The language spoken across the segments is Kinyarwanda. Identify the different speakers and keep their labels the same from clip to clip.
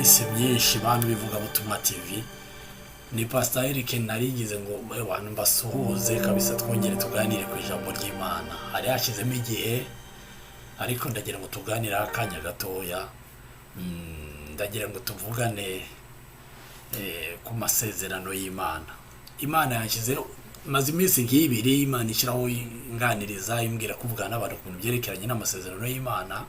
Speaker 1: iminsi myinshi bantu bivuga butumwa TV ni Pastor Eric narigize ngo abantu mbasuhuze kabisa twongere tuganire ku ijambo ry'Imana. Hari hashizemo igihe ariko ndagira ngo tuganire akanya gatoya. Ndagira ngo tuvugane ku masezerano y'Imana. Imana yashyize maze iminsi nk'ibiri Imana ishyiraho inganiriza imbwira kuvugana n'abantu ku byerekeranye n'amasezerano y'Imana.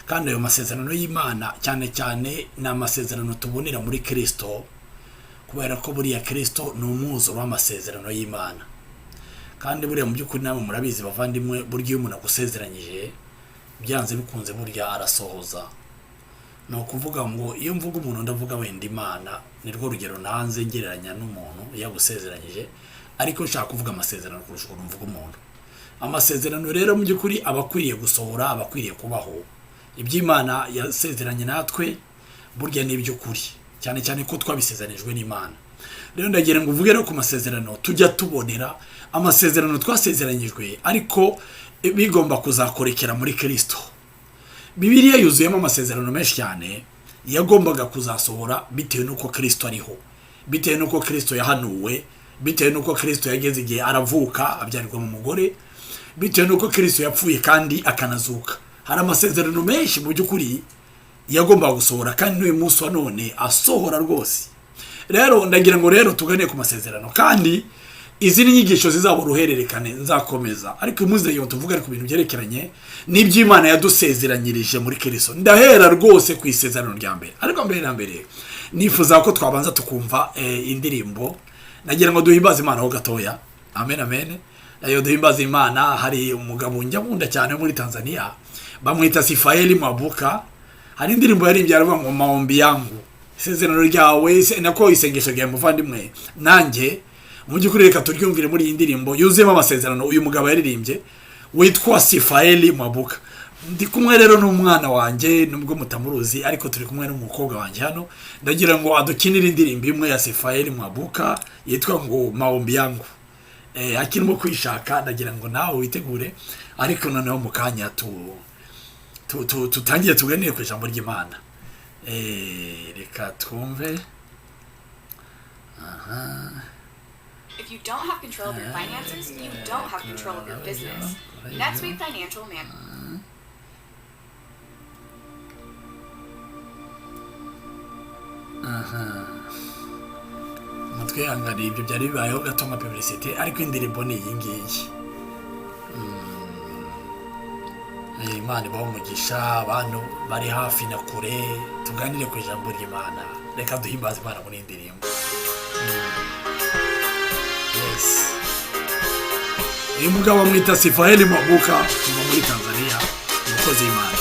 Speaker 1: Kandi ayo masezerano y'Imana cyane cyane na amasezerano tubonera muri Kristo, kubera ko buriya Kristo ni umuzo w'amasezerano y'Imana. Kandi buriya mu by'ukuri namwe murabizi bavandimwe, burya umuntu agusezeranyije byanze bikunze burya arasohoza. No kuvuga ngo iyo mvuga umuntu ndavuga wenda Imana, ni rwo rugero nanze ngereranya n'umuntu yagusezeranyije, ariko nshaka kuvuga amasezerano kurusha uko mvuga umuntu. Amasezerano rero mu by'ukuri abakwiriye gusohora, abakwiriye kubaho. Iby'Imana yasezeranye natwe burya ni iby'ukuri, cyane cyane ko twabisezeranyijwe n'Imana. Rero ndagira ngo uvuge ku masezerano tujya tubonera, amasezerano twasezeranyijwe ariko bigomba kuzakorekera muri Kristo. Bibiliya yuzuyemo amasezerano menshi cyane yagombaga kuzasohora bitewe nuko Kristo ariho, bitewe nuko Kristo yahanuwe, bitewe nuko Kristo yageze igihe aravuka abyarirwa mu mugore, bitewe nuko Kristo yapfuye kandi akanazuka. Hari amasezerano menshi mu by'ukuri yagombaga gusohora, kandi n'uyu munsi wa none asohora rwose. Rero ndagira ngo rero tugane ku masezerano, kandi izi ni inyigisho zizaba uruhererekane nzakomeza, ariko umunsi yo tuvuga ku bintu byerekeranye n'iby'Imana yadusezeranyirije muri Kristo. Ndahera rwose ku isezerano rya mbere, ariko mbere na mbere nifuza ko twabanza tukumva indirimbo. Nagira ngo duhimbaze Imana ho gatoya. Amen amen. Nayo duhimbaze Imana. Hari umugabo njyabunda cyane muri Tanzania bamwita Sifaeli Mwabuka. Hari indirimbo yarimbye aravuga ngo maombi yangu, isezerano ryawe nako isengesho rya muvandimwe. Nanjye mu by'ukuri reka turyumvire muri iyi ndirimbo yuzuyemo amasezerano uyu mugabo yaririmbye witwa Sifaeli Mwabuka. Ndi kumwe rero n'umwana wanjye, nubwo mutamuruzi ariko turi kumwe n'umukobwa wanjye hano. Ndagira ngo adukinire indirimbo imwe ya Sifaeli Mwabuka yitwa ngo maombi yangu. Akirimo kwishaka, ndagira ngo nawe witegure, ariko noneho mu kanya tutangiye tuganire ku ijambo ry'Imana. Reka twumve.
Speaker 2: If you don't have control of your finances, you don't have control of your business. NetSuite Financial Man.
Speaker 1: Mutwe yangari ibyo byari bibayeho gato nka publicity, ariko indirimbo ni iyi ngiyi. Imana ibaho umugisha abantu bari hafi na kure, tuganire ku ijambo ry'Imana. Reka duhimbaze Imana muri indirimbo. Yes. Uyu mugabo mwita Sifaeli Mwabuka kuva muri Tanzania, umukozi w'Imana.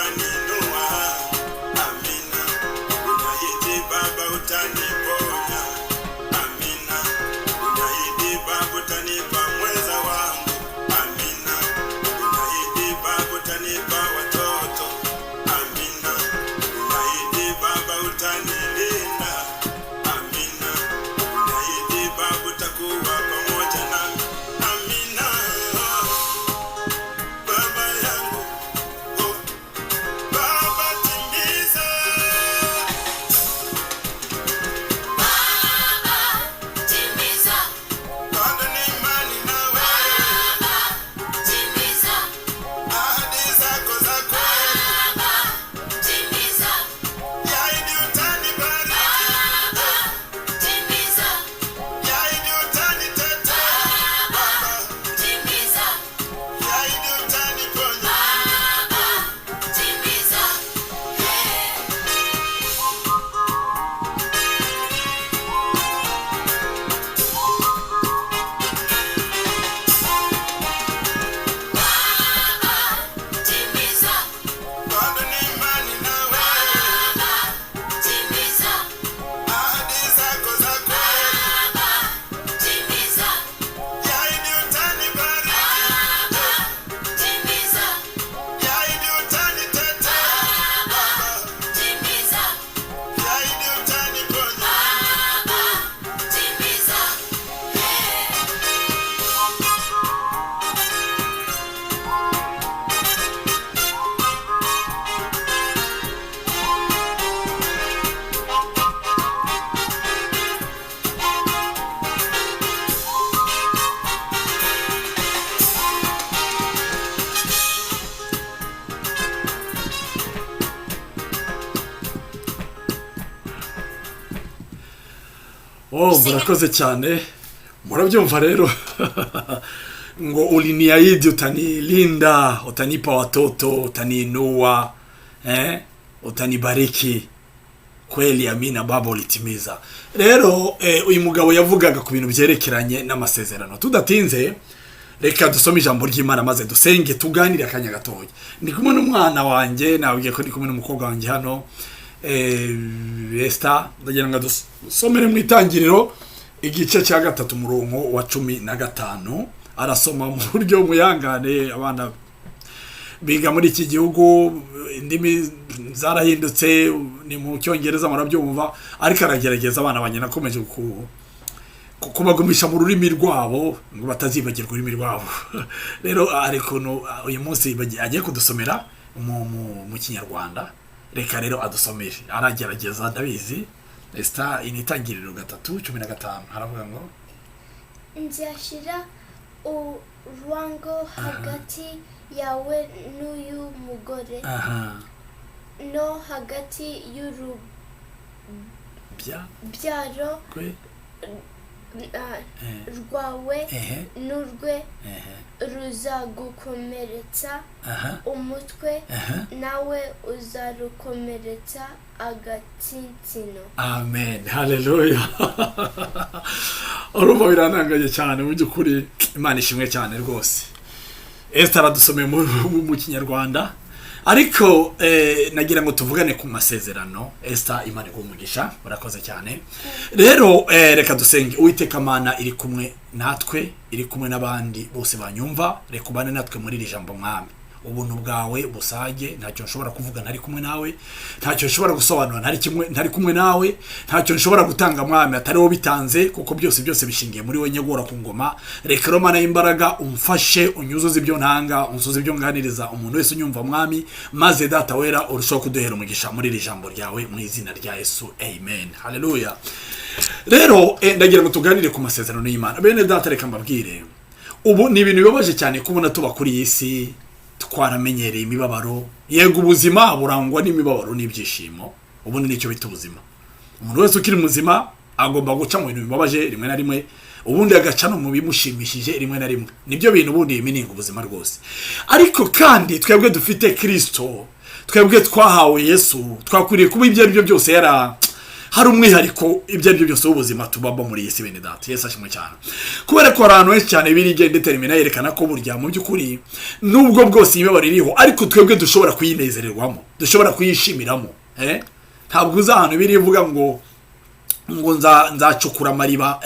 Speaker 3: utaninua, amina. Unaahidi Baba utaniponya, amina. Unaahidi Baba utanipa mwenza wangu, amina. Unaahidi Baba utanipa watoto, amina. Unaahidi Baba utanilinda, amina. Unaahidi Baba utakuwa pamoja nami, amina. Baba yangu, oh, Baba timiza. Bado ni imani nawe, ahadi zako za kweli, yaidi utanibariki, yaidi utanitetea, Baba, yaidi utaniponya. Bado ni imani nawe, ahadi zako za kweli, yaidi utanibariki, yaidi utanitetea, Baba, yaidi utaniponya.
Speaker 1: Murakoze cyane. Murabyumva rero ngo uliniahidi utanilinda, utanipa watoto, utaniinua, utanibariki. Kweli amina Baba ulitimiza. Rero uyu mugabo yavugaga ku bintu byerekeranye n'amasezerano. Tudatinze reka dusome ijambo ry'Imana maze dusenge tuganire akanya gatoya. Ndi kumwe n'umwana wanjye, nabwiye ko ndi kumwe n'umukobwa wanjye hano, Esther. Ndagira ngo dusomere mu itangiriro igice cya 3 murongo wa 15. Arasoma mu buryo muyangane, abana biga muri iki gihugu indimi zarahindutse, ni mu cyongereza murabyumva, ariko aragerageza abana banye nakomeje kubagumisha mu rurimi rwabo ngo batazibagirwa ururimi rwabo. Rero ariko uyu munsi agiye kudusomera mu Kinyarwanda. Reka rero adusomere, aragerageza ndabizi. Esther initangiriro 3:15 haravuga ngo
Speaker 4: nzashira urwango hagati yawe n'uyu mugore, no hagati y'urubyaro rwawe n'urwe ruzagukomeretsa umutwe, nawe uzarukomeretsa agatsitsino. Amen.
Speaker 1: Haleluya. Urumva biranangaye cyane mu by'ukuri. Imana ishimwe cyane rwose. Esther adusomeye mu Kinyarwanda, ariko nagira ngo tuvugane ku masezerano. Esther, Imana igumugisha, urakoze cyane. Rero reka dusenge. Uwiteka Mana iri kumwe natwe, iri kumwe n'abandi bose banyumva, reka ubane natwe muri iri jambo mwami. Ubuntu bwawe busage, ntacyo nshobora kuvuga ntari kumwe nawe, ntacyo nshobora gusobanura ntari kumwe nawe, ntacyo nshobora gutanga mwami atari wo bitanze, kuko byose bishingiye muri we nyegora ku ngoma. Reka ro Mana y'imbaraga umfashe, unyuzuze ibyo ntanga, unsuze ibyo nganiriza umuntu wese unyumva mwami, maze data wera urushaho kuduhera umugisha muri iri jambo ryawe mu izina rya Yesu. Amen. Haleluya. Rero ndagira ngo tuganire ku masezerano y'Imana. Bene data, reka mbabwire, ubu ni ibintu bibabaje cyane kubona tuba kuri iyi si twaramenyereye imibabaro. Yego ubuzima burangwa n'imibabaro n'ibyishimo, ubundi nicyo bita ubuzima. Umuntu wese ukiri muzima agomba guca mu bintu bibabaje rimwe na rimwe, ubundi agaca no mu bimushimishije rimwe na rimwe. Nibyo bintu ubundi imininga ubuzima rwose. Ariko kandi twebwe dufite Kristo, twebwe twahawe Yesu, twakwiriye kuba ibyo ari byo byose hari umwihariko ibyo ari byo byose w'ubuzima tubamo muri iyi si bene data. Yesu ashimwe cyane. Kubera ko abantu benshi cyane birigenda determina yerekana ko burya mu by'ukuri nubwo bwose imibabaro iriho ariko twebwe dushobora kuyinezererwamo, dushobora kuyishimiramo. Ntabwo uza ahantu birivuga ngo nzacukura amariba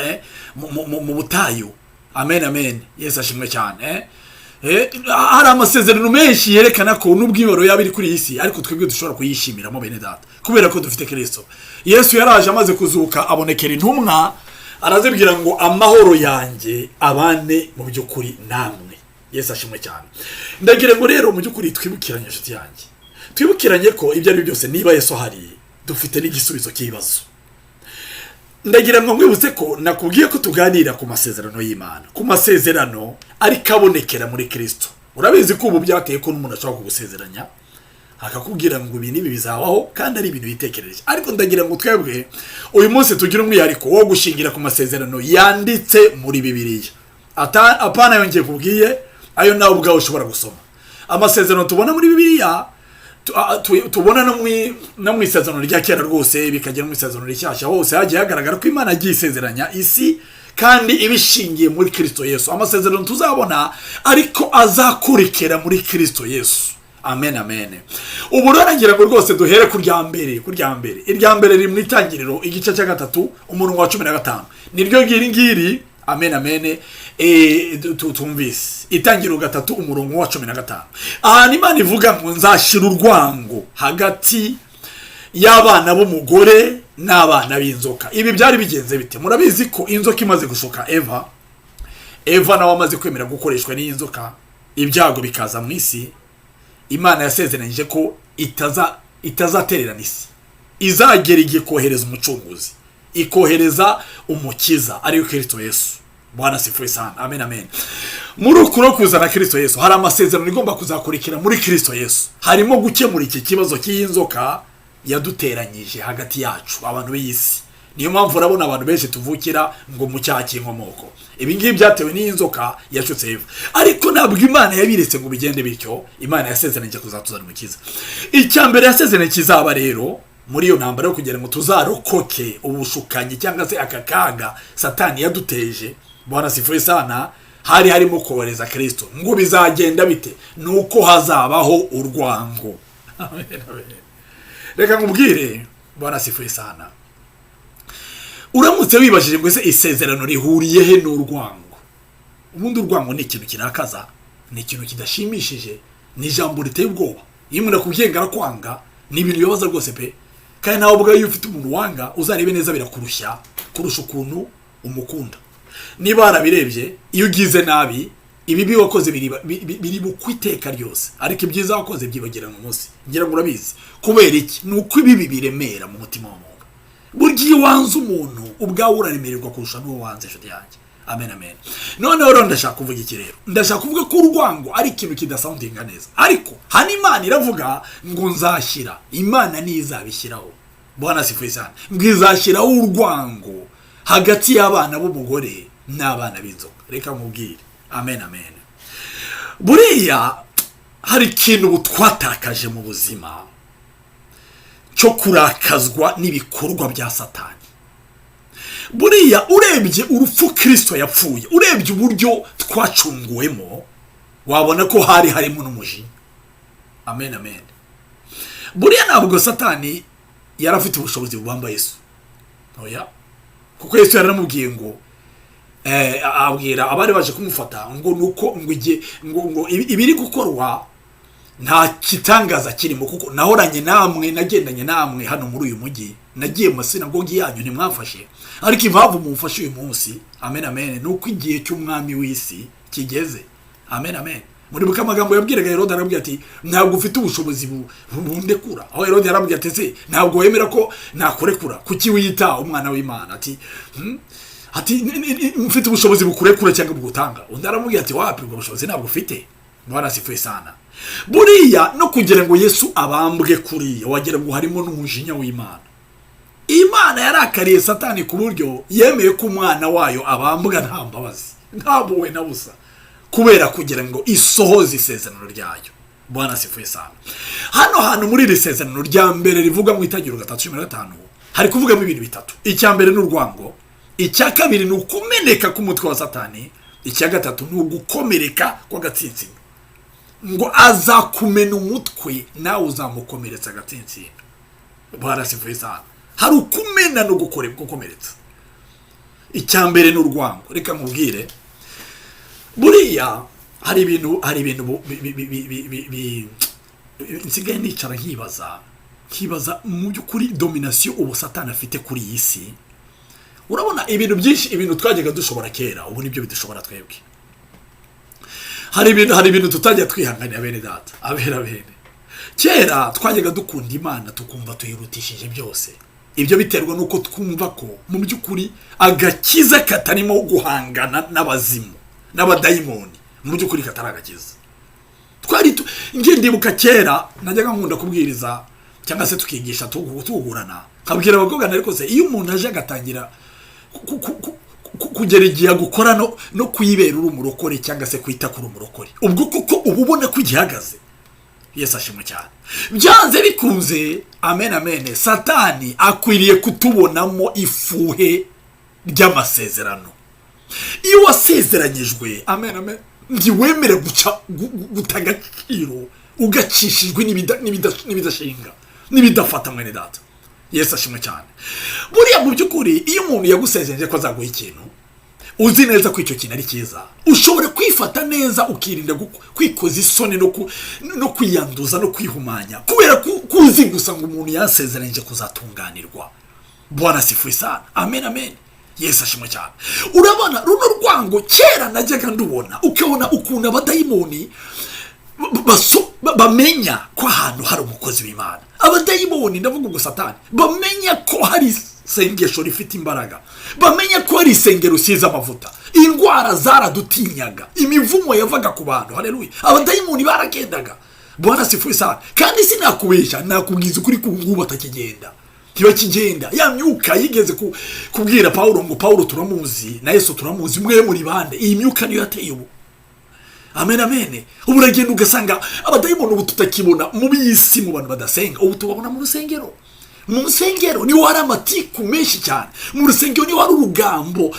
Speaker 1: mu butayu. Amen amen. Yesu ashimwe cyane. Hari amasezerano menshi yerekana ko n'ubwibaro yaba iri kuri iyi si ariko twebwe dushobora kuyishimiramo bene data kubera ko dufite Kristo. Yesu yaraje amaze kuzuka abonekera intumwa arazibwira ngo amahoro yanjye abane mu by'ukuri namwe. Yesu ashimwe cyane. Ndagira ngo rero mu by'ukuri twibukiranye inshuti yanjye, twibukiranye ko ibyo ari byose niba Yesu hari dufite n'igisubizo cy'ibibazo. Ndagira ngo mwibutse ko nakubwiye ko tuganira ku masezerano y'Imana, ku masezerano ariko abonekera muri Kristo. Urabizi ko ubu byateye ko n'umuntu ashobora kugusezeranya akakubwira ngo ibi nibi bizabaho kandi ari ibintu yitekereje. Ariko ndagira ngo twebwe uyu munsi tugira umwihariko wo gushingira ku masezerano yanditse muri Bibiliya. Apana yongeye kubwiye ayo nawe ubwawe ushobora gusoma. Amasezerano tubona muri Bibiliya tubona no mu isezerano rya kera rwose bikagera mu isezerano rishyashya hose hagiye hagaragara ko Imana agiye isezeranya isi kandi ibishingiye muri Kristo Yesu. Amasezerano tuzabona ariko azakurikira muri Kristo Yesu. Amen amen. Ubu rero ngo rwose duhere ku rya mbere. Irya mbere riri mu Itangiriro igice cya 3 umurongo wa 15. Niryo ngiri. Amen amen. Tumvise Itangiriro 3 umurongo wa 15. Aha Imana ivuga ngo nzashira urwango hagati y'abana b'umugore n'abana b'inzoka. Ibi byari bigenze bite? Murabizi ko inzoka imaze gushuka Eva nawe amaze kwemera gukoreshwa n'inzoka, ibyago bikaza mu isi. Imana yasezeranije ko itazatererana isi, izagera igiye kohereza umucunguzi, ikohereza umukiza ari Kristo Yesu. Bwana sifuwe sana. Amen amen. Muri ukuro kuzana Kristo Yesu hari amasezerano igomba kuzakurikira muri Kristo Yesu. Harimo gukemura iki kibazo cy'inzoka yaduteranyije hagati yacu abantu b'isi. Niyo mpamvu urabona abantu benshi tuvukira ngo mu cyaha cy'inkomoko. Ibi ngibi byatewe n'inzoka yashutse Eva. Ariko ntabwo Imana yabiretse ngo bigende bityo. Imana yasezeranije kuzatuzana umukiza. Icyambere yasezeranije kizaba rero muri iyo ntambara yo kugira ngo tuzarokoke ubushukanyi cyangwa se akakaga Satani yaduteje. Bwana sifuwe sana. Hari harimo kohereza Kristo. Ngo bizagenda bite? Nuko hazabaho urwango. Reka nkubwire Bwana sifuwe sana. Uramutse wibajije ngo ese isezerano rihuriye he n'urwango? Ubundi urwango ni ikintu kirakaza, ni ikintu kidashimishije, ni ijambo riteye ubwoba. Iyo umuntu akubyenga kwanga ni ibintu bibabaza rwose pe. Kandi nawe ubwawe iyo ufite umuntu wanga uzarebe neza birakurusha kurusha ukuntu umukunda. Niba harabirebye iyo ugize nabi ibibi wakoze biri bukwiteka ryose, ariko ibyiza wakoze byibagira mu munsi. Ngira ngo urabizi kubera iki? Nuko ibibi biremera mu mutima w'umuntu. Burya iyo wanze umuntu ubwawe uraremererwa kurusha n'uwo wanze inshuti yanjye. Amen amen. Noneho rero ndashaka kuvuga iki rero? Ndashaka kuvuga ko urwango ari ikintu kidasoundinga neza. Ariko hano Imana iravuga ngo nzashyira. Imana nizabishyiraho. Bwana sifuwe sana. Ngo izashyiraho urwango hagati y'abana b'umugore n'abana b'inzoka. Reka nkubwire. Amen amen. Buriya hari ikintu twatakaje mu buzima cyo kurakazwa n'ibikorwa bya Satani. Buriya urebye urupfu Kristo yapfuye, urebye uburyo twacunguwemo, wabona ko hari harimo n'umujinya. Amen amen. Buriya ntabwo Satani yarafite ubushobozi bubamba Yesu. Oya. Kuko Yesu yaramubwiye ngo abwira abari baje kumufata ngo nuko ngo ibiri gukorwa nta kitangaza kirimo, kuko nahoranye namwe, nagendanye namwe hano muri uyu mujyi, nagiye mu sinagogi yanyu ntimwafashe, ariko impamvu mumfashe uyu munsi. Amen amen. Nuko igihe cy'umwami w'isi kigeze. Amen amen. Muri buka amagambo yabwiraga Herode, arabwira ati ntabwo ufite ubushobozi bundekura. Aho Herode yarabwira ati se ntabwo wemera ko nakurekura, kuki wiyita umwana w'Imana? Ati mfite ubushobozi bukurekura cyangwa bugutanga. Undi aramubwira ati wapi, ubwo bushobozi ntabwo ufite. Bwana sifuwe sana. Buriya no kugira ngo Yesu abambwe kuriya wagira ngo harimo n'umujinya w'Imana. Imana yarakariye Satani ku buryo yemeye ko umwana wayo abambwa nta mbabazi, ntabuwe na busa, kubera kugira ngo isohoze isezerano ryayo. Bwana sifuwe sana. Hano hantu muri iri sezerano rya mbere rivuga mu Itangiriro 3:15 hari kuvugamo ibintu bitatu. Icya mbere ni urwango, icya kabiri ni ukumeneka k'umutwe wa Satani, icya gatatu ni ugukomereka kw'agatsinsino. Ngo azakumena umutwe nawe uzamukomeretsa agatsinsino. Barasifuye sana. Hari ukumena no gukomeretsa. Icya mbere ni urwango. Reka nkubwire, buriya hari ibintu nsigaye nicara nkibaza mu by'ukuri domination ubu Satani afite kuri iyi si. Urabona ibintu byinshi, ibintu twajyaga dushobora kera, ubu nibyo bidushobora twebwe. Hari ibintu tutajya twihanganira bene data, abera. Kera twajyaga dukunda Imana tukumva tuyirutishije byose. Ibyo biterwa nuko twumva ko mu by'ukuri agakiza katarimo guhangana n'abazimu n'abadayimoni, mu by'ukuri kataragakiza. Ngiye ndibuka kera najyaga nkunda kubwiriza cyangwa se tukigisha tugurana, kabwira abagogana, ariko se iyo umuntu aje agatangira kugera igihe gukora no kwibera uri umurokore cyangwa se kwita kuri umurokore, ubwo kuko ububona ko igihagaze. Yesu ashimwe cyane. Byanze bikunze, amen, Satani akwiriye kutubonamo ifuhe ry'amasezerano. Iyo wasezeranyijwe, amen, ntiwemere gutanga agaciro ugacishijwe n'ibidashinga n'ibidafata mwene data. Yesu ashimwe cyane. Buriya mu by'ukuri iyo umuntu yagusezeranije ko azaguha ikintu, uzi neza ko icyo kintu ari cyiza, ushobora kwifata neza ukirinda kwikoza isoni no kwiyanduza no kwihumanya, kubera ko uzi gusa ngo umuntu yasezeranije kuzatunganirwa. Bwana sifuye sana. Amen. Yesu ashimwe cyane. Urabona runo rwango kera najyaga ndubona, ukabona ukuntu abadayimoni bamenya ko ahantu hari umukozi w'Imana. Abadayimoni ndavuga ngo Satani bamenya ko hari isengesho rifite imbaraga, bamenya ko hari isengero usize amavuta, indwara zaradutinyaga, imivumo yavaga ku bantu. Haleluya. Abadayimoni baragendaga. Bwana sifuye sana. Kandi sinakubesha, nakubwiza ukuri ko ngubu batakigenda, ntibakigenda. Ya myuka yigeze kubwira Paulo ngo Paulo turamuzi na Yesu turamuzi, mwe muri bande. Iyi myuka niyo yateye ubu. Amen. Ubu uragenda ugasanga abadayimoni ubu tutakibona mu bisi, mu bantu badasenga, ubu tubabona mu rusengero. Mu rusengero niho hari amatiku menshi cyane. Mu rusengero niho hari urugambo.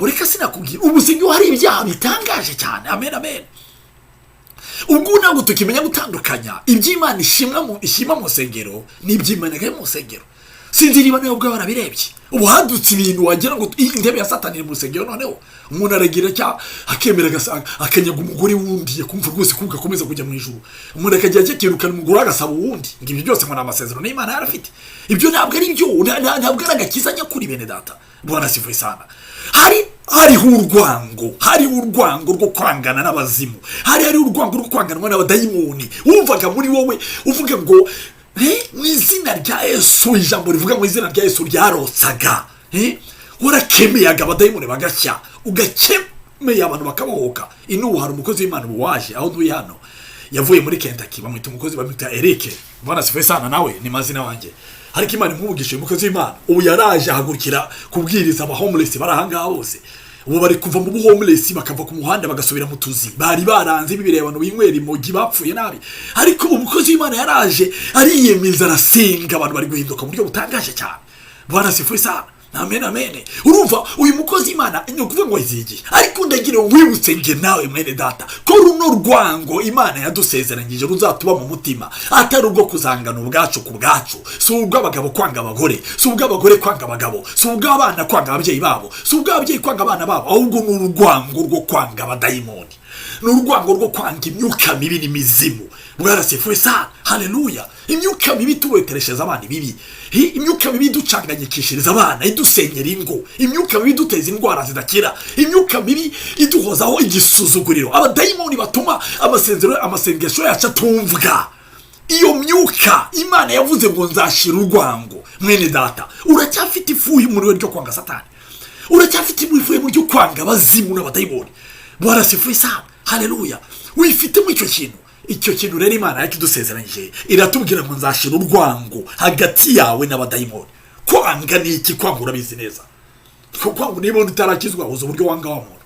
Speaker 1: Reka sinakubwira, ubu rusengero hari ibyaha bitangaje cyane. Amen. Ubwo ntabwo tukimenya gutandukanya iby'Imana ishima mu rusengero n'iby'Imana mu rusengero. Sinzi niba nawe ubwo barabirebye. Ubu hadutse ibintu wagira ngo intebe ya Satani mu rusengero, noneho umuntu aragira akemera akanyaga umugore wundi, yakumva rwose ko gakomeza kujya mu ijuru. Umuntu akajya akirukana umugore agasaba uwundi. Ngibyo byose ngo n'amasezerano n'Imana yarafite. Ibyo ntabwo ari byo, ntabwo ari agakiza nyakuri bene data. Bwana sifuye sana. Hariho urwango rwo kwangana n'abazimu. Hariho urwango rwo kwanganwa n'abadayimoni. Wumvaga muri wowe uvuga ngo mu izina rya Yesu, ijambo rivuga mu izina rya Yesu ryarotsaga. Warakemeyaga abadayimoni bagashya, ugakemeye abantu bakabohoka. Ino hari umukozi w'Imana waje aho nduye hano, yavuye muri Kentucky, bamwita umukozi, bamwita Eric. Bwana sifuye sana, nawe ni mazina wanjye. Ariko Imana imwugisha umukozi w'Imana, ubu yaraje ahagurukira kubwiriza aba homeless barahangaha bose. Ubu bari kuva mu homeless bakava ku muhanda bagasubira mu tuzi, bari baranze bibireba abantu binywera imogi bapfuye nabi. Ariko umukozi w'Imana yaraje ariyemeza, arasenga, abantu bari guhinduka mu buryo butangaje cyane. Bwana sifuye sana. Amen. Urumva uyu mukozi w'Imana ni ukuvuga ngo izigi, ariko ndagira wibutse nge nawe mwene data ko runo rwango Imana yadusezeranyije ruzatuba mu mutima, atari ubwo kuzangana ubwacu ku bwacu. Si ubw'abagabo kwanga abagore, si ubw'abagore kwanga abagabo, si ubw'abana kwanga ababyeyi babo, si ubw'ababyeyi kwanga abana babo, ahubwo ni urwango rwo kwanga abadayimoni, ni urwango rwo kwanga imyuka mibi n'imizimu. Bwana sifuye sana. Haleluya. Imyuka mibi tuwetereshereza abana bibi, imyuka mibi ducanganyikishiriza abana, idusenyera ingo, imyuka mibi duteza indwara zidakira, imyuka mibi iduhozaho igisuzuguriro. Abadayimoni batuma amasengesho yacu atumvwa. Iyo myuka Imana yavuze ngo nzashira urwango. Mwene data, uracyafite ifuhe muri ryo kwanga Satani, uracyafite ifuhe muri ryo kwanga abazimu n'abadayimoni. Bwana sifuye sana. Haleluya. Wifite mu icyo kintu rero Imana yakidusezeranyije, iratubwira ngo nzashira urwango hagati yawe n'abadayimoni. Kwanga ni iki? Kwanga urabizi neza. Kwanga niba utarakizwa uzi uburyo wanga wa muntu.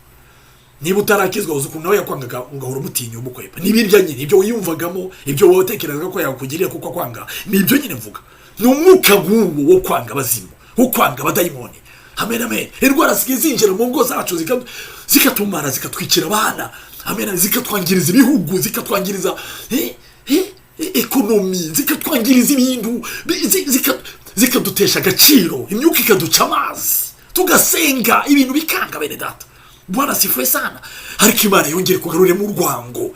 Speaker 1: niba utarakizwa uzi ukuntu nawe yakwangaga ugahora umutinya umukwepa n'ibirya nyine ibyo wiyumvagamo ibyo wowe utekerezaga ko yakugiriye kuko akwanga nibyo nyine mvuga ni umwuka w'uwo wo kwanga abazimu wo kwanga abadayimoni amen amen indwara zigiye zinjira mu ngo zacu zikatumara zikatwikira abana amen zikatwangiriza ibihugu zikatwangiriza ekonomi zikatwangiriza ibintu zikadutesha agaciro imyuka ikaduca amazi tugasenga ibintu bikanga bene data Bwana sifuwe sana ariko Imana yongere kugarure mu rwango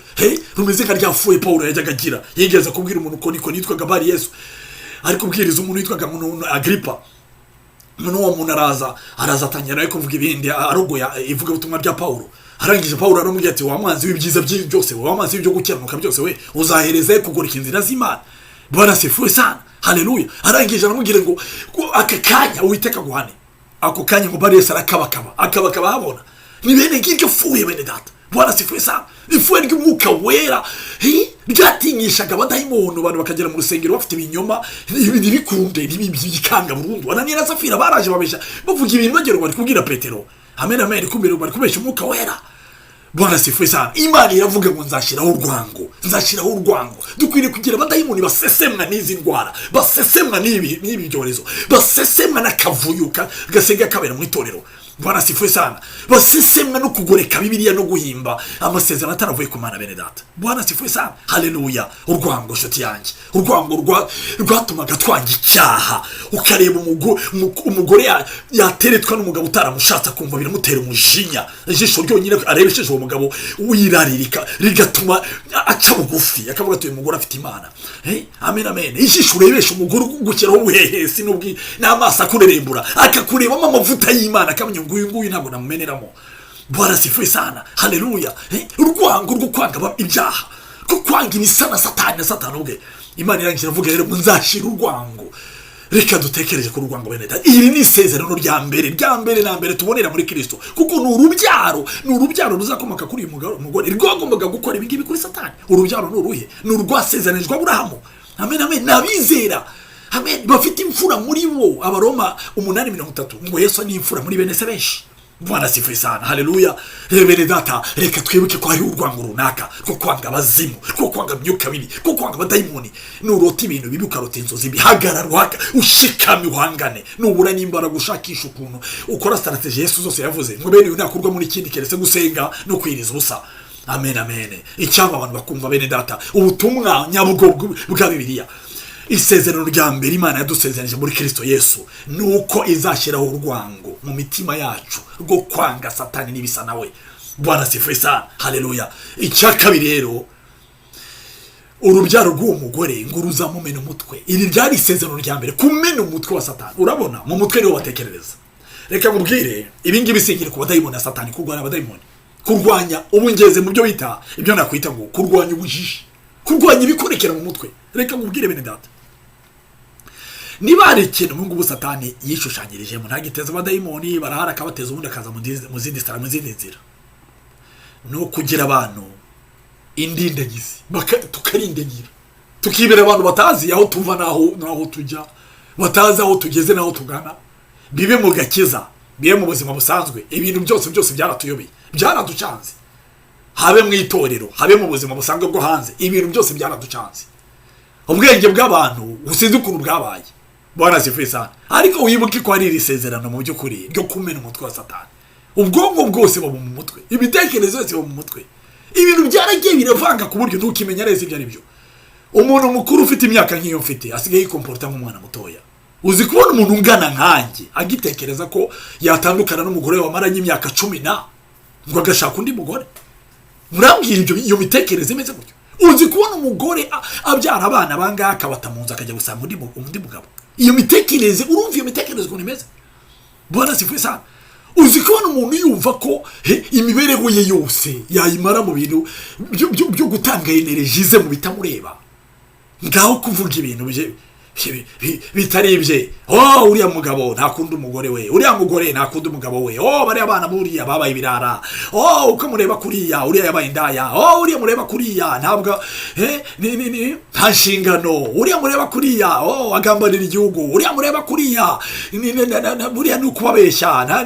Speaker 1: rumeze nka ryafuye Paulo yajyaga agira yigeze kubwira umuntu ko niko nitwaga bari Yesu ariko kubwiriza umuntu yitwaga Agripa uwo muntu araza atangira nawe kuvuga ibindi arogoya ivuga ubutumwa bya Paulo arangije Paulo aramubwira ati wa mwanzi w'ibyiza byose wa mwanzi w'ibyo gukiranuka byose we uzahereza kugura inzira z'Imana Bwana sifuwe sana haleluya arangije aramubwira ngo aka kanya Uwiteka guhane ako kanya ngo bari Yesu akabakaba habona ni bene ngiryo fuye bene data Bwana sifuwe sana ifuye ry'umwuka wera ryatinyishaga abadayimoni abantu bakagera mu rusengero bafite ibinyoma bikunde bikanga burundu Ananiya na Safira baraje babesha bavuga ibintu bagera bari kubwira Petero amen amen kumbere bari kubesha umwuka wera Bwana sifuwe sana Imana iravuga ngo nzashiraho urwango dukwiriye kugira abadayimoni basesemwa n'izi ndwara basesemwa n'ibi byorezo basesemwa n'akavuyuka gasenga kabera mu itorero Bwana sifuwe sana basesemwa no kugoreka Bibiliya no guhimba amasezerano ataravuye ku Mana bene data Bwana sifuwe sana haleluya urwango shoti yanjye urwango rwatumaga twanga icyaha ukareba umugore yateretwa n'umugabo utaramushatse kumva biramutera umujinya ijisho ryonyine arebesheje uwo mugabo wiraririka rigatuma aca bugufi akavuga ati uyu mugore afite Imana amen amen ijisho urebesha umugore gukiraho ubuhehesi n'amaso akurerembura akakurebamo amavuta y'Imana akamenya nguyu ntabwo namumeneramo Bwana sifuwe sana haleluya urwango rwo kwanga ibyaha rwo kwanga ibisa na satani ubwe Imana irangira avuga rero nzashira urwango reka dutekereje ku urwango bene data iri ni isezerano rya mbere tubonera muri Kristo kuko ni urubyaro ruzakomoka kuri uyu mugore rwagombaga gukora ibingibi kuri satani urubyaro n'uruhe ni urwasezeranijwe Aburahamu amen amen nabizera amen bafite imfura muri bo Abaroma 8:30 ngo Yesu ni imfura muri bene se benshi Bwana sifuwe sana haleluya bene data reka twibuke ko hari urwango runaka rwo kwanga abazimu rwo kwanga myuka bibi rwo kwanga abadayimoni nurota ibintu bibi ukarota inzozi bihagarara ushikame uhangane nubura n'imbaraga gushakisha ukuntu ukora strategy Yesu zose yavuze ngo bene unakurwa muri kindi keretse gusenga no kwiriza ubusa amen amen icyamba abantu bakumva bene data ubutumwa nyabugo bwa Bibiliya isezerano rya mbere Imana yadusezeranije muri Kristo Yesu nuko izashyiraho urwango mu mitima yacu rwo kwanga satani n'ibisa nawe Bwana sifuwe sana haleluya icyakabiri rero urubyaro rw'uwo mugore ngo ruzamumena umutwe iri ryari isezerano rya mbere kumena umutwe wa satani urabona mu mutwe niwo batekerereza reka mubwire ibingibi singira ku badayimoni na satani kurwanya abadayimoni kurwanya ubungeze mu byo bita ibyo nakwita ngo kurwanya ubujiji kurwanya ibikorekera mu mutwe reka mubwire bene data niba hari ikintu ngubu satani yishushanyirijemo ntagiteza abadayimoni barahara akabateza ubundi akaza mu zindi nzira no kugira abantu indindagizi tukarindagira tukibera abantu batazi aho tuva naho tujya batazi aho tugeze naho tugana bibe mu gakiza bibe mu buzima busanzwe ibintu byose byaratuyobeye byaraducanze habe mu itorero habe mu buzima busanzwe bwo hanze ibintu byose byaraducanze ubwenge bw'abantu usinzi ukuntu bwabaye Bwana sifuwe sana ariko wibuke ko ari isezerano mu by'ukuri ryo kumena umutwe wa satani ubwonko bwose buba mu mutwe ibitekerezo byose biba mu mutwe ibintu byaragiye biravanga ku buryo ntukimenya neza ibyo ari byo umuntu mukuru ufite imyaka nk'iyo mfite asigaye yikomporta nk'umwana mutoya uzi kubona umuntu ungana nkanjye agitekereza ko yatandukana n'umugore wamaranye imyaka 10 ngo agashaka undi mugore murambwira iyo mitekerereze imeze gutyo uzi kubona umugore abyara abana bangaka akabata mu nzu akajya gusanga undi mugabo iyo mitekerereze urumva iyo mitekerereze ukuntu imeze Bwana sifuwe sana uzi kubona umuntu yumva ko imibereho ye yose yayimara mu bintu byo gutanga energy ze mu bitamureba ngaho kuvuga ibintu bitari ibye uriya mugabo ntakunda umugore we uriya mugore ntakunda umugabo we bari abana buriya babaye ibirara uko mureba kuriya uriya yabaye indaya uriya mureba kuriya ntabwo nta nshingano uriya mureba kuriya agambanira igihugu uriya mureba kuriya buriya ni ukubabeshya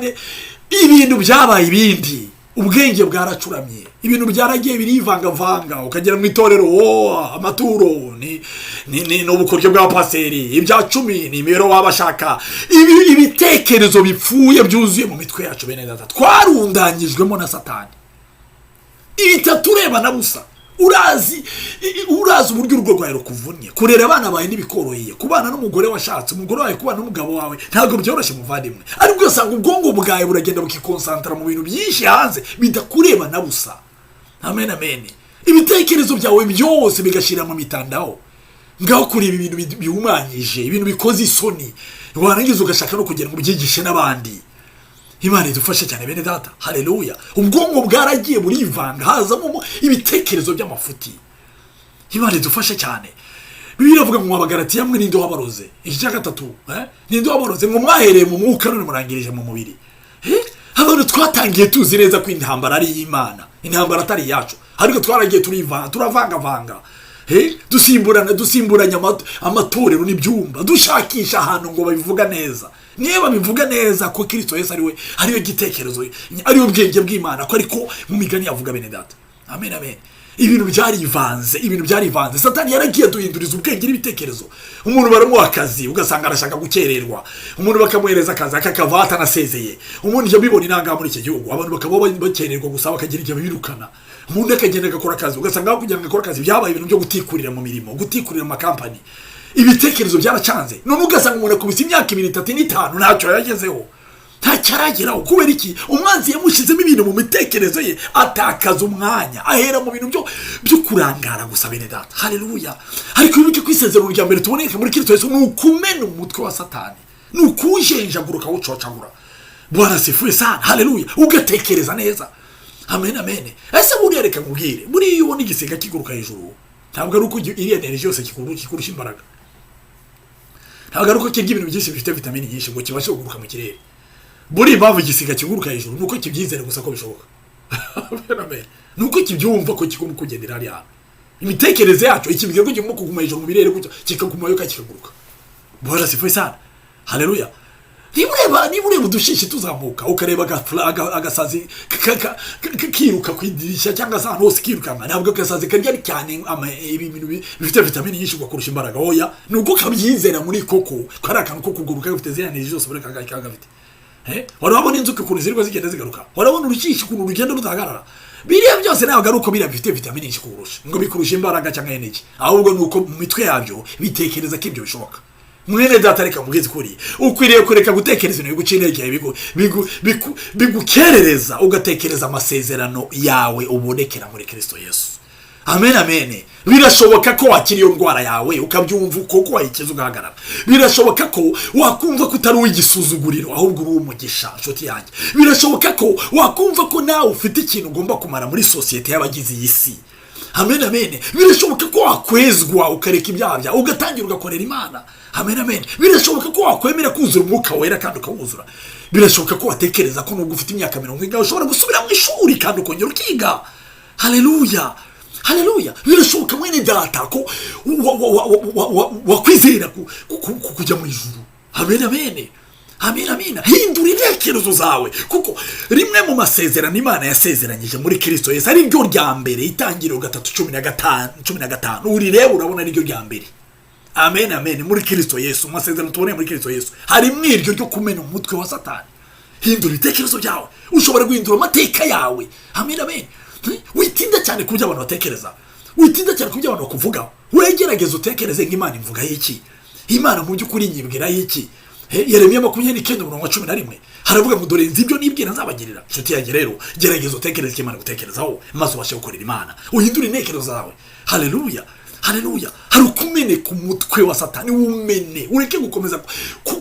Speaker 1: ibintu byabaye ibindi ubwenge bwaracuramye, ibintu byaragiye birivangavanga, ukagera mu itorero amaturo ni ubukoryo bwa paseri, ibya 10 ni imero wabashaka, ibitekerezo bipfuye byuzuye mu mitwe yacu bene data, twarundanyijwemo na Satani. Ibitatureba na busa. Urazi uburyo urugo rwawe rukuvunnye, kurera abana bawe ntibikoroheye, kubana n'umugore washatse, umugore wawe kubana n'umugabo wawe ntabwo byoroshye muvandimwe, ariko usanga ubwongo bwawe buragenda bukikonsantra mu bintu byinshi hanze bidakureba na busa. Amen amen. Ibitekerezo byawe byose bigashira mu mitandao, ngaho kuri ibi bintu bihumanyije, ibintu bikoze isoni, warangiza ugashaka no kugera mu byigishe n'abandi. Imana idufashe cyane bene data. Haleluya. Ubwongo bwaragiye burivanga, hazamo ibitekerezo by'amafuti. Imana idufashe cyane. Bibiliya ivuga ngo Abagalatiya mwe ninde wabaroze. Iki cya gatatu, ninde wabaroze ngo mwahereye mu mwuka none murangirije mu mubiri. Abantu twatangiye tuzi neza ko intambara ari y'Imana, intambara atari yacu, ariko twaragiye turavanga dusimburanya amatorero n'ibyumba, dushakisha ahantu ngo babivuga neza. Niba bivuga neza ko Kristo Yesu ariwe gitekerezo, ariwe ubwenge bw'Imana, ko ariko mu migani yavuga bene data. Amen amen. Ibintu byarivanze, Satani yaragiye duhinduriza ubwenge n'ibitekerezo. Umuntu baramuha akazi ugasanga arashaka gukererwa, umuntu bakamuhereza akazi akakava atanasezeye, umuntu iyo bibona inanga muri iki gihugu abantu bakaba bakererwa gusa bakagira igihe birukana, umuntu akagenda agakora akazi ugasanga kugira ngo akore akazi byabaye ibintu byo gutikurira mu mirimo, gutikurira mu makampani. Ibitekerezo byaracanze, none ugasanga umuntu akubise imyaka 2, 3, 5 ntacyo yagezeho, ntacyarageraho. Kubera iki? Umwanzi yamushizemo ibintu mu mitekerezo ye, atakaza umwanya, ahera mu bintu byo kurangara gusa bene data. Haleluya. Ariko wibuke kwisezerano rya mbere tuboneka muri Kristo Yesu, nukumena umutwe wa Satani, nukujenjaguruka ucocagura. Bwana sifuye sana. Haleluya. Ugatekereza neza. Amen amen. Ese buriya reka nkubwire, buriya iyo ubona igisiga kiguruka hejuru, ntabwo ari uko iriya energy yose kikurusha imbaraga, ntabwo ari uko kirya ibintu byinshi bifite vitamini nyinshi ngo kibashe kuguruka mu kirere. Buri impamvu igisiga kiguruka hejuru nuko kibyizera gusa ko bishoboka. Nuko kibyumva ko kigomba kugendera ari hano. Imitekerereze yacu ikibwira ko kigomba kuguma hejuru mu birere gutyo kikagumayo kikaguruka. Bwana sifuye sana. Haleluya. Niba udushishi tuzamuka ukareba agasazi kiruka ku idirishya cyangwa se ahantu hose kirukanka, ntabwo agasazi karya cyane ibintu bifite vitamini nyinshi ugakurusha imbaraga. Oya, nuko kabyizera muri koko kari akantu ko kuguruka gafite zirane zose buri kagafite. Warabona inzuki ukuntu zirwa zigenda zigaruka, warabona urushishi ukuntu rugenda rutahagarara. Biriya byose ntabwo ari uko biriya bifite vitamini nyinshi kurusha ngo bikurusha imbaraga cyangwa energy, ahubwo nuko mu mitwe yabyo bitekereza ko ibyo bishoboka. Mwene data reka mugeze kuri ukwiriye kureka gutekereza ibintu bigucinege bigukerereza, ugatekereza amasezerano yawe ubonekera muri Kristo Yesu. Amen amen. Birashoboka ko wakiriye ndwara yawe ukabyumva uko wayikiza ugahagarara. Birashoboka ko wakumva ko utari uyigisuzuguriro ahubwo uri umugisha nshuti yanjye. Birashoboka ko wakumva ko nawe ufite ikintu ugomba kumara muri societe y'abagize iyi si. Amen amen. Birashoboka ko wakwezwa ukareka ibyaha byawe ugatangira ugakorera Imana. Amen amen. Birashoboka ko wakwemera kuzura umwuka wera kandi ukawuzura. Birashoboka ko watekereza ko nubwo ufite imyaka 40 ushobora gusubira mu ishuri kandi ukongera ukiga. Haleluya. Haleluya. Birashoboka mwene data ko wakwizera kujya mu ijuru. Amen amen. Amen amen. Hindura intekerezo zawe, kuko rimwe mu masezerano Imana yasezeranyije muri Kristo Yesu ari ryo rya mbere, Itangiriro 3:15 urireba urabona ari ryo rya mbere. Amen amen. Muri Kristo Yesu, masezerano tubone muri Kristo Yesu hari mwiryo ryo kumena umutwe wa Satani. Hindura intekerezo byawe, ushobora guhindura amateka yawe. Amen amen. Witinda cyane kubyo abantu batekereza, witinda cyane kubyo abantu bakuvuga. Wegerageza utekereze ng'Imana imvuga y'iki, Imana mu by'ukuri nyibwira y'iki. Yeremiya 29:11 haravuga ngo dore nzi ibyo nibwira nzabagirira. Nshuti yanjye rero gerageza utekereze Imana gutekerezaho, maze ubashe gukorera Imana, uhindure intekerezo zawe. Haleluya. Haleluya. Hari ukumene ku mutwe wa Satani, umene ureke gukomeza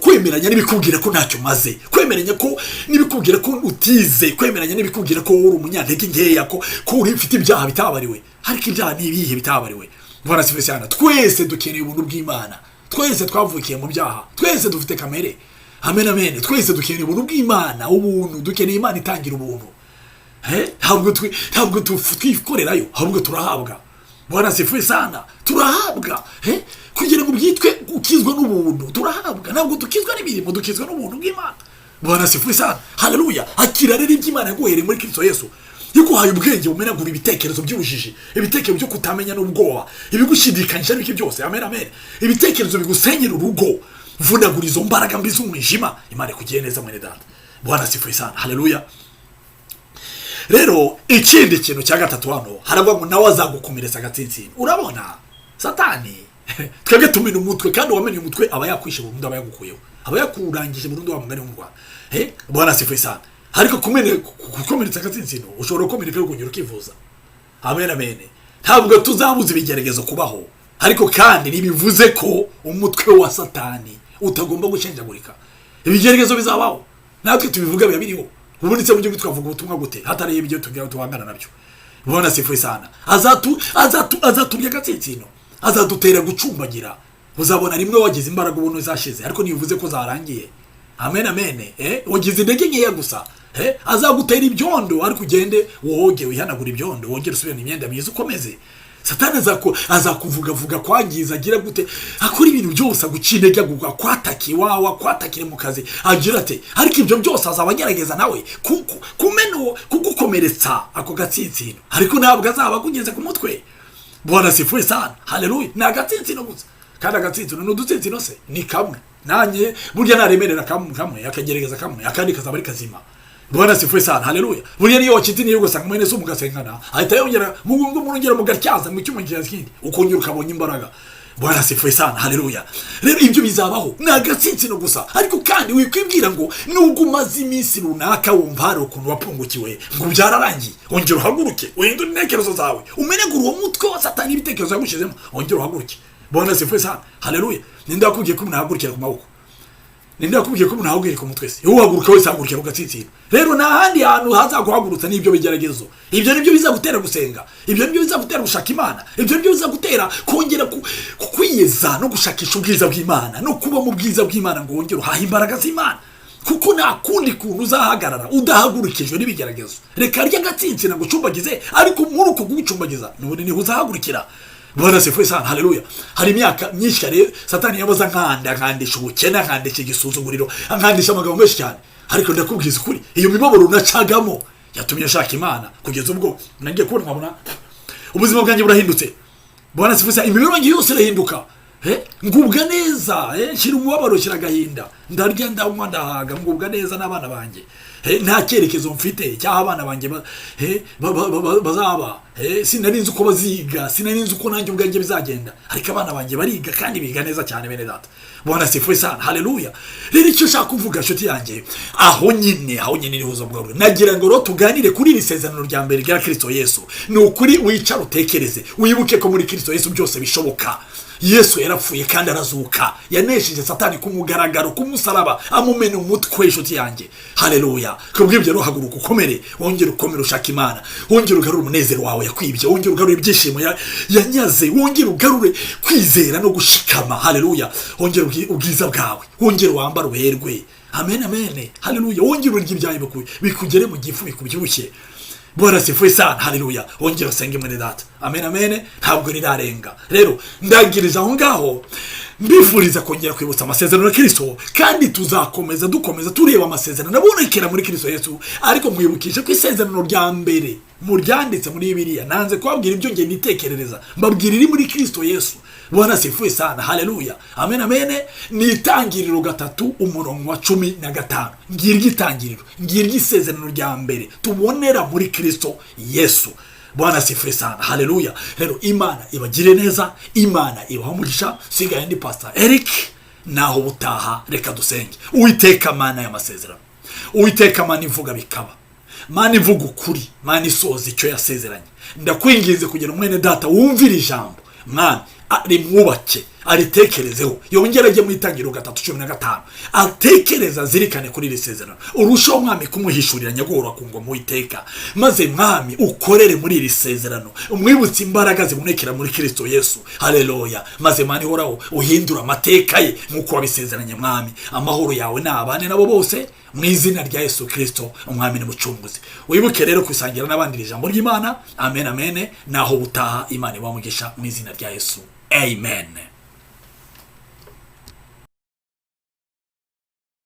Speaker 1: kwemeranya n'ibikubwira ko ntacyo maze, kwemeranya ko n'ibikubwira ko utize, kwemeranya n'ibikubwira ko uri umunyantege nkeya, ko uri mfite ibyaha bitabariwe. Ariko ibyaha nibihe bitabariwe? Bwana sifesana, twese dukeneye ubuntu bw'Imana, twese twavukiye mu byaha, twese dufite kamere. Amen amen. Twese dukeneye ubuntu bw'Imana, ubuntu dukeneye Imana itangira ubuntu. Ntabwo twikorerayo, ahubwo turahabwa. Bwana sifuye sana, turahabwa. Kugira ngo byitwe ukizwa n'ubuntu, turahabwa. Ntabwo dukizwa n'ibirimo, dukizwa n'ubuntu bw'Imana. Bwana sifuye sana. Haleluya. Akira rero iby'Imana yaguhereye muri Kristo Yesu. yaguhaye ubwenge bumenagura ibitekerezo by'ubujiji, ibitekerezo byo kutamenya n'ubwoba, ibigushidikanyije n'ibiki byose. Amen amen. Ibitekerezo bigusenyera urugo, vunagura izo mbaraga mbi z'umwijima. Imana ikugiye neza mwene data. Bwana sifuye sana. Haleluya. Rero ikindi kintu cya gatatu hano haravuga ngo nawe azagukomeretsa agatsinsino. Urabona Satani twebwe tumena umutwe, kandi wamenye umutwe aba yakwishe burundu, aba yagukuyeho, aba yakurangije burundu wa mugani w'umurwa. Bwana sifuye sana. Ariko kukomeretsa agatsinsino ushobora gukomereka ukongera ukivuza. Amen amen. Ntabwo tuzabuza ibigeragezo kubaho, ariko kandi nibivuze ko umutwe wa Satani utagomba gushenjagurika. Ibigeragezo bizabaho, natwe tubivuga biba biriho. Ubunitse mu gihugu twavuga ubutumwa gute hatari ibyo tugahangana nabyo. Bwana sifuye sana. Azaturya agatsitsino, azadutera gucumbagira. Uzabona rimwe wagize imbaraga ubuntu zashize, ariko nibivuze ko zarangiye. Amen amen. Wagize intege nkeya gusa. Azagutera ibyondo, ariko ugende woge wihanagura ibyondo, wongere usubirane imyenda myiza ukomeze. Satani azakuvuga kwangiza, agira gute, akora ibintu byose agucinega, akwataki wawe, akwatakire mu kazi, agira ate. Ariko ibyo byose azabagerageza nawe kugukomeretsa ako gatsitsino, ariko ntabwo azaba kugeze ku mutwe. Bwana sifuye sana. Haleluya. Ni agatsitsino gusa, kandi agatsitsino n'udutsitsino se ni kamwe. Nanye burya naremerera kamwe akagerageza kamwe, akandi kazaba ari kazima. Bwana sifuye sana. Haleluya. Burya niyo wakiti niyo gusanga mwene so mugasengana, ahita yongera murongera mugatyaza mu cyuma kindi, ukongera ukabonye imbaraga. Bwana sifuye sana. Haleluya. Rero ibyo bizabaho, ni agatsitsino gusa, ariko kandi wikwibwira ngo nubwo umaze iminsi runaka wumva hari ukuntu wapungukiwe ngo byararangiye, ongera uhaguruke, uhindure intekerezo zawe, umenegura uwo mutwe wa Satani ibitekerezo yagushizemo, ongera uhaguruke. Bwana sifuye sana. Haleluya. Ninde yakubwiye ko munahagurukira ku maboko? Ninde yakubwiye ko munahagurukira ku mutwe se? Uhaguruka wese hagurukira ku gatsitsino. Rero nta handi hantu hazaguhagurutsa n'ibyo bigeragezo. Ibyo nibyo bizagutera gusenga, ibyo nibyo bizagutera gushaka Imana, ibyo nibyo bizagutera kongera kwiyeza no gushakisha ubwiza bw'Imana, no kuba mu bwiza bw'Imana ngo wongere uhahe imbaraga z'Imana. Kuko nta kundi kuntu uzahagarara udahagurukijwe n'ibigeragezo. Reka rya gatsitsino gucumbagize, ariko muri uko gucumbagiza none niho uzahagurukira. Bwana sifuye sana. Haleluya. Hari imyaka myinshi kare Satani yabaza nkandisha ubukene, nkandisha igisuzuguriro, nkandisha amagambo menshi cyane, ariko ndakubwiza ukuri iyo mibabaro nacagamo yatumye nshaka Imana, kugeza ubwo nagiye kubona nkabona ubuzima bwanjye burahindutse. Bwana sifuye sana. Imibabaro yanjye yose irahinduka, ngubwa neza, shira umubabaro, shira agahinda, ndarya ndanywa ndahaga, ngubwa neza n'abana banjye. Nta cyerekezo mfite cyaho abana banjye bazaba, sinarinzi uko baziga, sinarinzi uko nanjye ubwanjye bizagenda, ariko abana banjye bariga kandi biga neza cyane bene data. Bwana sifuye sana. Haleluya. Rero icyo ushaka kuvuga nshuti yanjye, aho nyine niho uzabwirwa. Nagira ngo rero tuganire kuri iri sezerano rya mbere rya Kristo Yesu. Ni ukuri wicara utekereze, wibuke ko muri Kristo Yesu byose bishoboka. Yesu yarapfuye kandi arazuka, yanesheje Satani ku mugaragaro, ku musaraba, amumena umutwe inshuti yanjye. Haleluya. Kubw'ibyo rero haguruka ukomere, wongere ukomere ushaka Imana, wongere ugarure umunezero wawe yakwibye, wongere ugarure ibyishimo yanyaze, wongere ugarure kwizera no gushikama. Haleluya. Wongere ubwiza bwawe, wongere wambara uberwe. Amen amen. Haleluya. Wongere urya ibyaye bikugere mu gifu bikubyibushye. Bwana sifuye sana. Haleluya. Wongera usenge mwene data. Amen amen. Ntabwo rirarenga. Rero ndagiriza aho ngaho, mbifuriza kongera kwibutsa amasezerano ya Kristo, kandi tuzakomeza tureba amasezerano nabonekera muri Kristo Yesu, ariko mwibukije ko isezerano rya mbere muryanditse muri Bibiliya. Nanze kubabwira ibyo ngiye nitekerereza, mbabwira iri muri Kristo Yesu. Bwana sifuye sana. Haleluya. Amen amen. Ni itangiriro 3 umurongo wa 15. Ngirya itangiriro, ngirya isezerano rya mbere tubonera muri Kristo Yesu. Bwana sifuye sana. Haleluya. Rero Imana ibagire neza, Imana ibaha umugisha. Sigaye ndi Pastor Eric, naho butaha reka dusenge. Uwiteka Mana y'amasezerano, Uwiteka Mana ivuga bikaba, Mana ivuga ukuri, Mana isoza icyo yasezeranye. Ndakwinginze kugira umwene data wumvira ijambo, Mana rimwubake, aritekerezeho, yongera ajye mu itangiriro 3:15, atekereza zirikane kuri iri sezerano. Urushaho Mwami kumuhishurira nyagora ku ngoma Uwiteka, maze Mwami ukorere muri iri sezerano, umwibutse imbaraga zibonekera muri Kristo Yesu. Haleluya. Maze Mana ihoraho uhindura amateka ye nk'uko wabisezeranye Mwami. Amahoro yawe nabane nabo bose mu izina rya Yesu Kristo umwami n'umucunguzi. Wibuke rero kwisangira n'abandi ijambo ry'Imana. Amen amen. Naho butaha Imana ibamugisha mu izina rya Yesu. Amen.